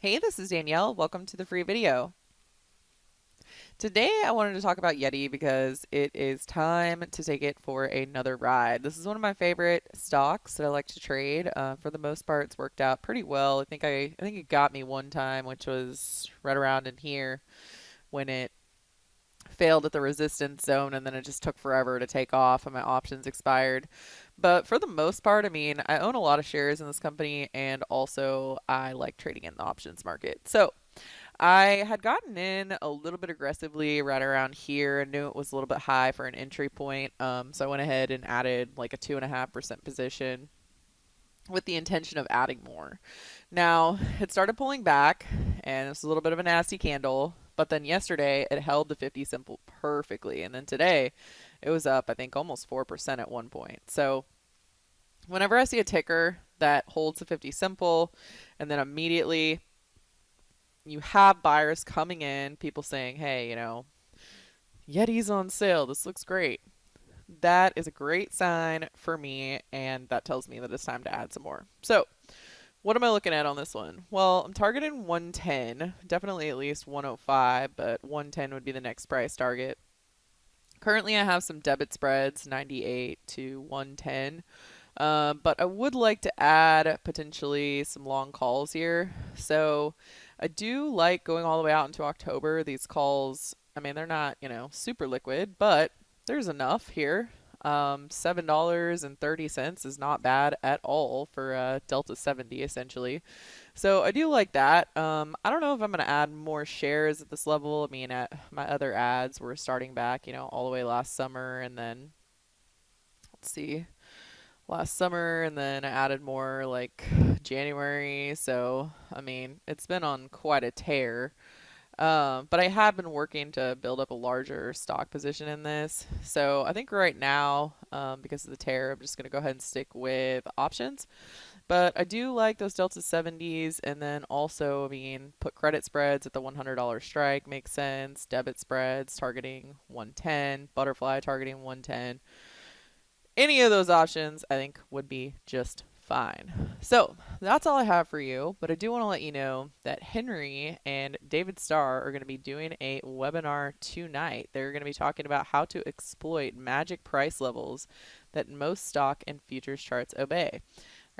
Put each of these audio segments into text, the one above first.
Hey, this is Danielle. Welcome to the free video. Today I wanted to talk about YETI because it is time to take it for another ride. This is one of my favorite stocks that I like to trade. For the most part, it's worked out pretty well. I think it got me one time, which was right around in here when it failed at the resistance zone and then it just took forever to take off and my options expired. But for the most part, I mean, I own a lot of shares in this company and also I like trading in the options market. So I had gotten in a little bit aggressively right around here and knew it was a little bit high for an entry point. So I went ahead and added like a 2.5% position with the intention of adding more. Now, it started pulling back and it's a little bit of a nasty candle, but then yesterday it held the 50 simple perfectly. And then today it was up, I think, almost 4% at one point. So whenever I see a ticker that holds the 50 simple and then immediately you have buyers coming in, people saying, hey, Yeti's on sale. This looks great. That is a great sign for me, and that tells me that it's time to add some more. So, what am I looking at on this one? Well, I'm targeting 110, definitely at least 105, but 110 would be the next price target. Currently, I have some debit spreads, 98 to 110. But I would like to add potentially some long calls here. So I do like going all the way out into October. These calls, I mean, they're not, super liquid, but there's enough here. $7.30 is not bad at all for a Delta 70 essentially. So I do like that. I don't know if I'm going to add more shares at this level. I mean, at my other ads were starting back, all the way last summer and then let's see last summer and then I added more like January. So, I mean, it's been on quite a tear. But I have been working to build up a larger stock position in this. So I think right now, because of the tear, I'm just going to go ahead and stick with options. But I do like those Delta 70s. And then also, I mean, put credit spreads at the $100 strike makes sense. Debit spreads targeting 110. Butterfly targeting 110. Any of those options I think would be just fine. So that's all I have for you, but I do want to let you know that Henry and David Starr are going to be doing a webinar tonight. They're going to be talking about how to exploit magic price levels that most stock and futures charts obey. They're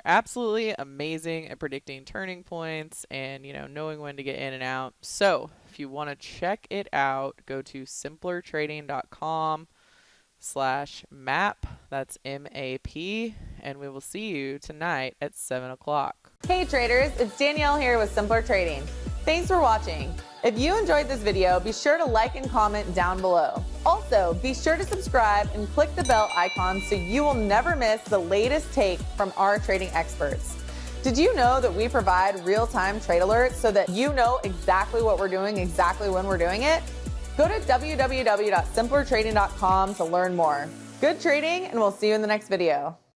absolutely amazing at predicting turning points and knowing when to get in and out. So if you want to check it out, go to simplertrading.com/map. That's MAP, and we will see you tonight at 7 o'clock. Hey traders, it's Danielle here with Simpler Trading. Thanks for watching. If you enjoyed this video, be sure to like and comment down below. Also, be sure to subscribe and click the bell icon so you will never miss the latest take from our trading experts. Did you know that we provide real-time trade alerts so that you know exactly what we're doing, exactly when we're doing it? Go to www.simplertrading.com to learn more. Good trading, and we'll see you in the next video.